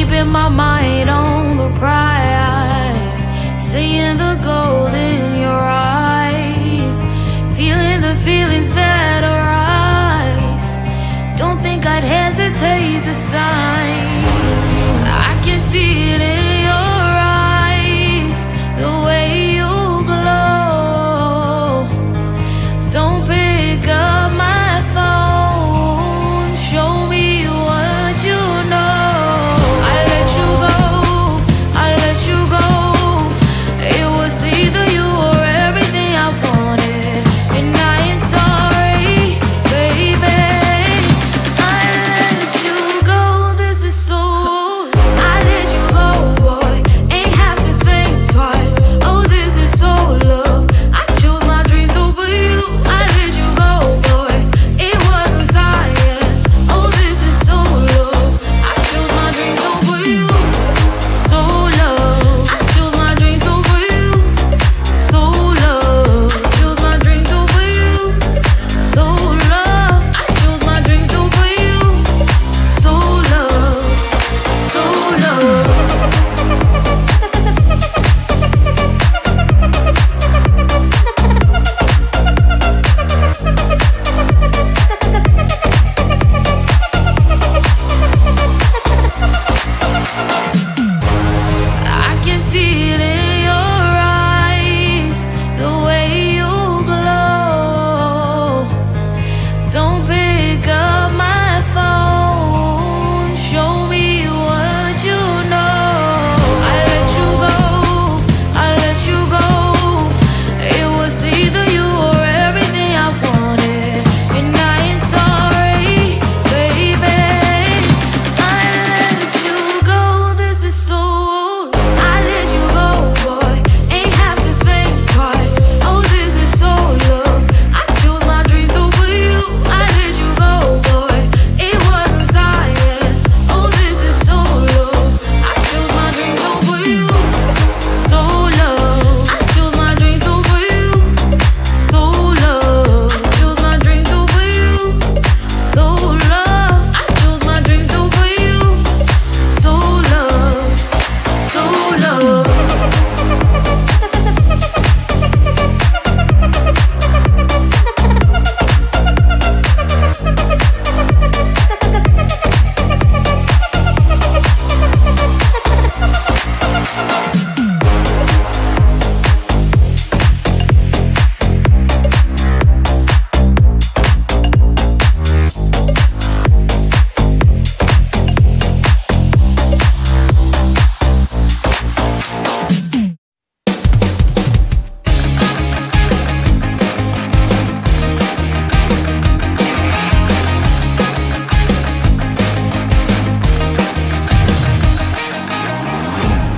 keeping my mind on the prize, seeing the gold in your eyes, feeling the feelings that arise. Don't think I'd hesitate to sign. I can see it in your eyes, the way you glow. Don't pick up my phone, show me what you know. I let you go, I let you go. It was either you or everything I wanted, and I ain't sorry, baby. I let you go, this is so. I let you go, boy, ain't have to think twice. Oh, this is so love. I chose my dreams over you. I let you go, boy, it wasn't science. Oh, this is so love. I chose my dreams over you. So love. I chose my dreams over you. So love. I chose my dreams over you. So love. I chose my dreams over you. So love. So love. I can see it in your eyes, the way you glow. Don't pick up my phone, show me what you know. I let you go, I let you go. It was either you or everything I wanted, and I ain't sorry, baby. I let you go, this is so. I let you go, boy, ain't have to think twice. Oh, this is so love. I chose my dreams over you. I let you go, boy, it wasn't science. Oh, this is so love. I chose my dreams over you. So love. I chose my dreams over you. So love. I chose my dreams over you. So love. I chose my dreams over you. So love. So love.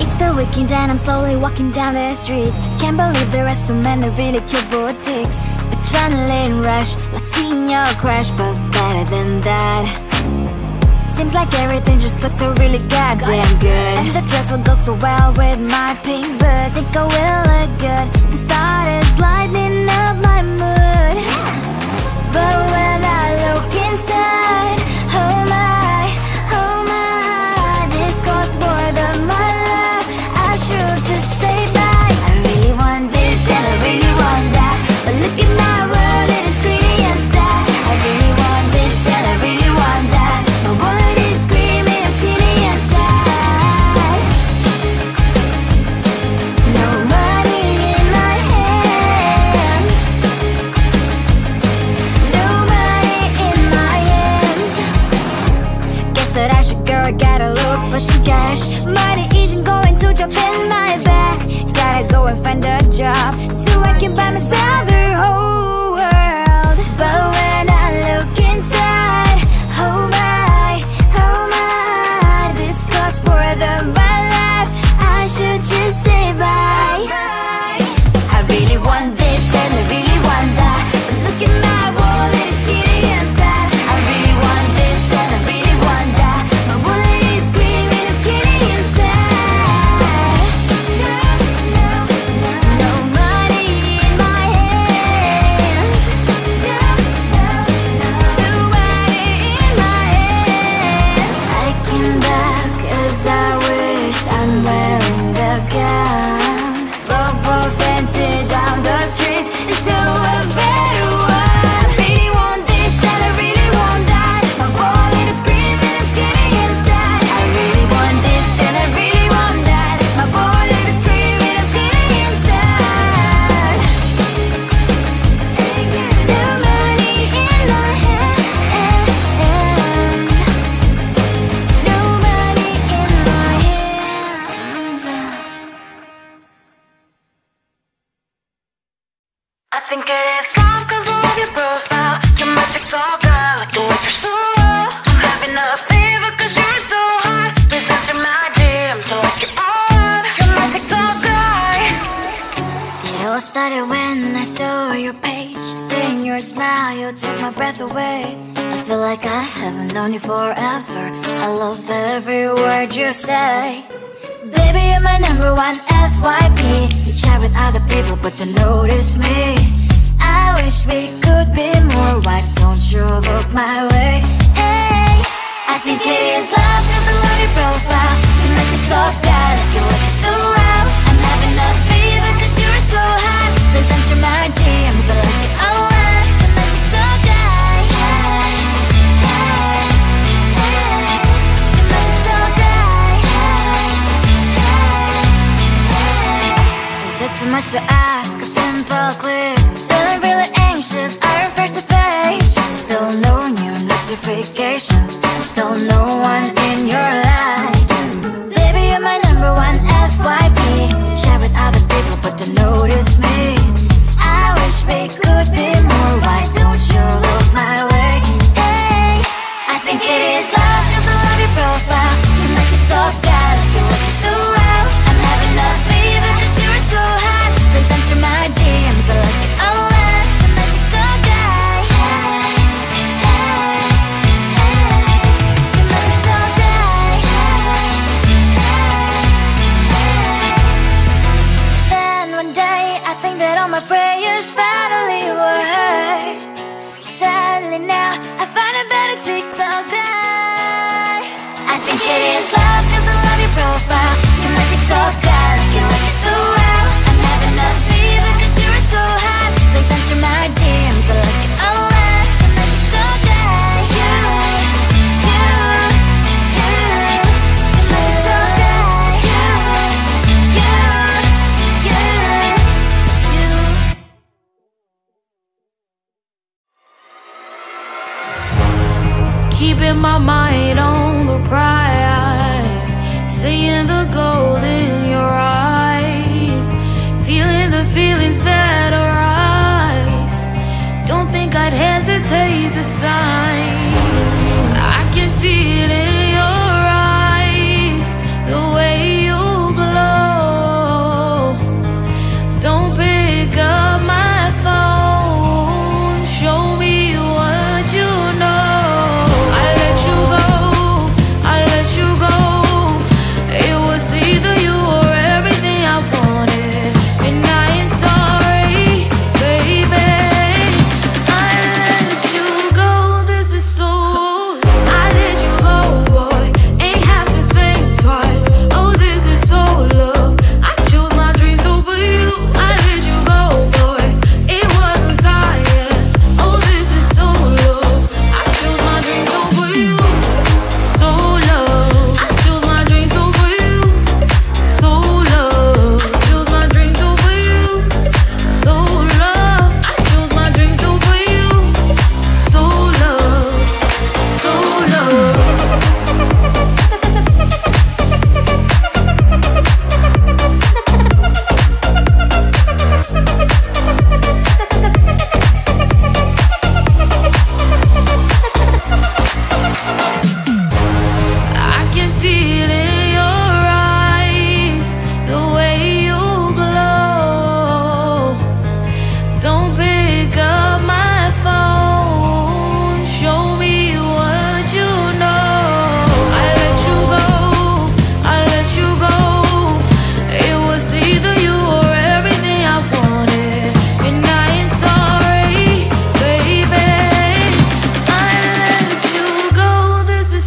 It's the weekend and I'm slowly walking down the streets. Can't believe there are so many really cute boutiques. Adrenaline rush, like seeing your crush, but better than that. Seems like everything just looks so really goddamn good, and the dress will go so well with my pink boots. Think I will look good. The start is lighting up my mood, but when I look inside, oh my, this costs more than my life. I should just say bye. I really want this and I really want that, but look at my world, it is greedy and sad. I really want this and I really want that. My wallet is screaming, I'm skinny and sad. No money in my hand, no money in my hand. Guess that I should go, I gotta look for some cash. Money isn't going to jump in my bag. Gotta go and find a job so I can buy myself the whole world. But when I look inside, oh my, this costs more than my life. I should just say bye. I really want this and I really want that, but look at my wallet, it's skinny and sad. I really want this and I really want that. My wallet is screaming, I'm skinny and sad. No money in my hand. like I haven't known you forever. I love every word you say. Baby, you're my number one FYP. You chat with other people but you notice me. I wish we could be more. Why don't you look my way? Hey, I think it is love cause I love your profile. You like to talk that like you look so well. I'm having a fever cause you're so hot. Please answer my DMs, I like it a lot. You like to talk that. Hey, hey, hey. You like to talk that. Hey, hey, hey. Is it too much to ask? A simple clip. Feeling really anxious, I refresh the page. Still no new notifications. Still no one in your life. Baby, you're my number one FYP. Chat with other people but don't notice me. I wish we could be more. Why don't you look my way? Hey, I think it is love cause I love your profile. You like to talk that like you look so well. I'm having a fever cause you're so hot. Please answer my DMs, I like it a lot. You like to talk that. Hey, hey, hey. You like to talk that. Hey, hey, hey. Then one day I think that all my prayers finally were heard. Sadly now I find a better TikTok guy. I think it is love cause I love your profile. You like to talk that like you like it so well. I'm having a fever cause you're so hot. Please answer my DMs, I like it a lot. You like to talk that. You like to talk that. Keeping my mind on the prize, seeing the gold in your eyes, feeling the feelings that arise. Don't think I'd hesitate to sign. I can see it in your eyes, the way you glow. Don't pick up my phone, show me what you know. I let you go. It was either you or everything I wanted, and I ain't sorry, baby. I let you go. This is so. I let you go, boy. Ain't have to think twice. Oh, this is so love. I chose my dreams over you. I let you go, boy. It wasn't science. Oh, this is so love. I chose my dreams over you. So love. I chose my dreams over you. So love. Chose my dreams over you. So love. I chose my dreams over you. So love. So love. I can see it in your eyes, the way you glow. Don't pick up my phone, show me what you know. I let you go. It was either you or everything I wanted, and I ain't sorry, baby. I let you go. This is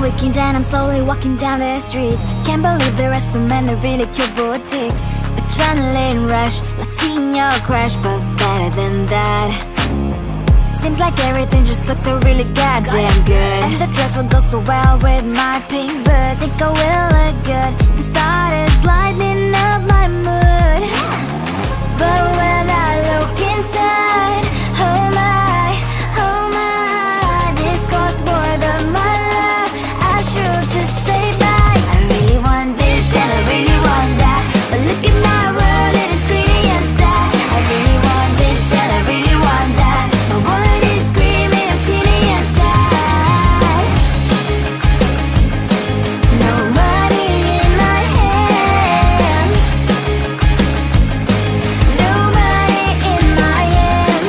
looking down, I'm slowly walking down the streets. Can't believe there are so many really cute boutiques. Adrenaline rush, like seeing your crush, but better than that. Seems like everything just looks so really goddamn good. And the dress will go so well with my pink boots. Think I will look good. The start is lighting up my mood. But when I look inside, oh my, this costs more than my life. I should just say bye. I really want this and I really want that, but look at my world, it is pretty inside. I really want this and I really want that. My wallet is screaming, I'm skinny inside. No money in my hand, no money in my hand.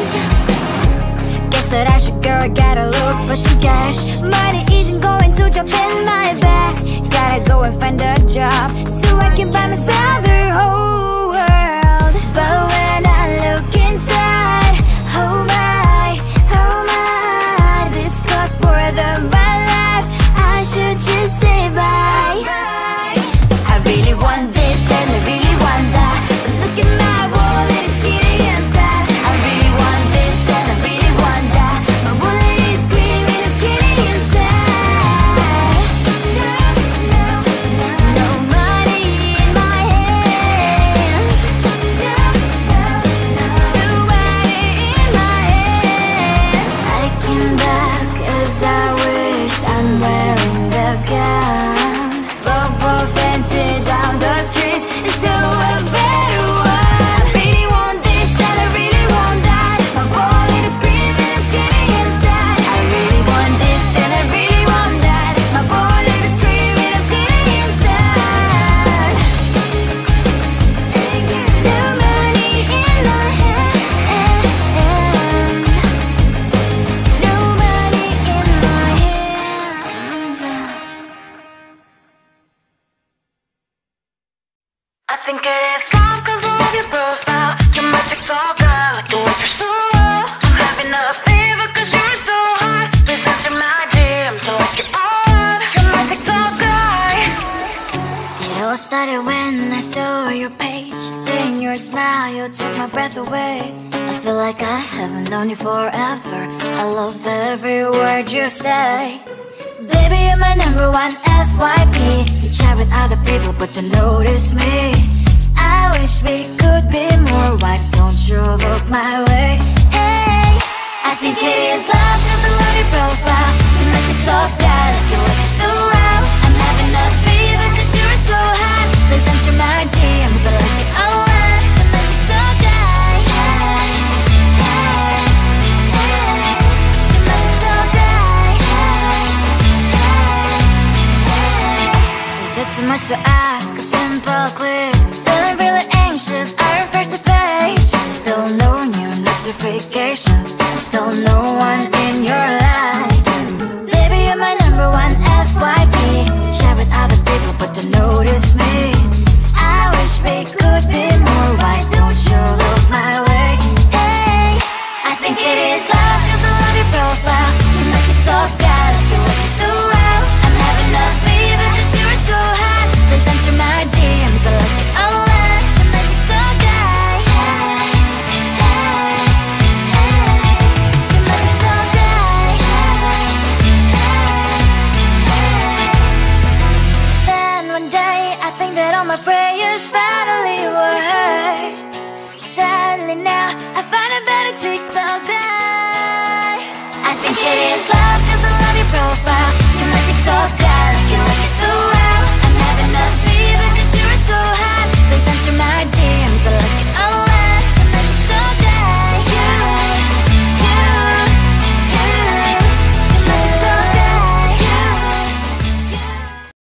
Guess that I should go, I gotta look for some cash. Money isn't going to drop in my bag. Gotta go and find a job so I can buy myself the whole world. But when I look inside, oh my, this costs more than my life. I should just say bye. I really want this and I really want that, but look at my wallet, it's skinny inside. I really want this and I really want that. My wallet is screaming, I'm skinny inside. No money in my hand, no money in my hand. I came back as I wished, I'm wearing the gown. Bubble dancing down the streets into a better one. I really want this and I really want that. My wallet is screaming, it's getting inside. I really want this and I really want that. My wallet is screaming, it's getting inside. No money in my hand, no money in my hands. I think it is love cause I love your profile. You're my TikTok girl, like the way you're so low. I'm having a fever cause you're so hot. Please answer my DMs like you're on. You're my TikTok guy. It all started when I saw your page. Seeing your smile, you took my breath away. I feel like I haven't known you forever. I love every word you say. Baby, you're my number one FYP. You chat with other people, but you notice me. I wish we could be more. Why don't you look my way? Hey, I think it is love cause I love your profile. You're my TikTok guy, like you look so well. I'm having a fever cause you're so hot. Please answer my DMs, I like it a lot. You're my TikTok guy. Hey, hey, hey. You're my TikTok guy. Is it too much to ask? A simple click. Feeling really anxious, I refresh the page. Still no new notifications, still no one in your life. Baby, you're my number one FYP. Share with other people, but don't notice me. I wish we could be more. Why don't you look my way? Hey, I think it is love cause I love your profile. You're my TikTok guy, like you look so well. I'm having a fever cause you're so hot. Please answer my DMs, I like it a lot. You're my TikTok guy. Hey, hey, hey. You're my TikTok guy. Hey, hey, hey. Then one day I think that all my prayers finally were heard. Sadly now I find a better TikTok guy. I think it is love.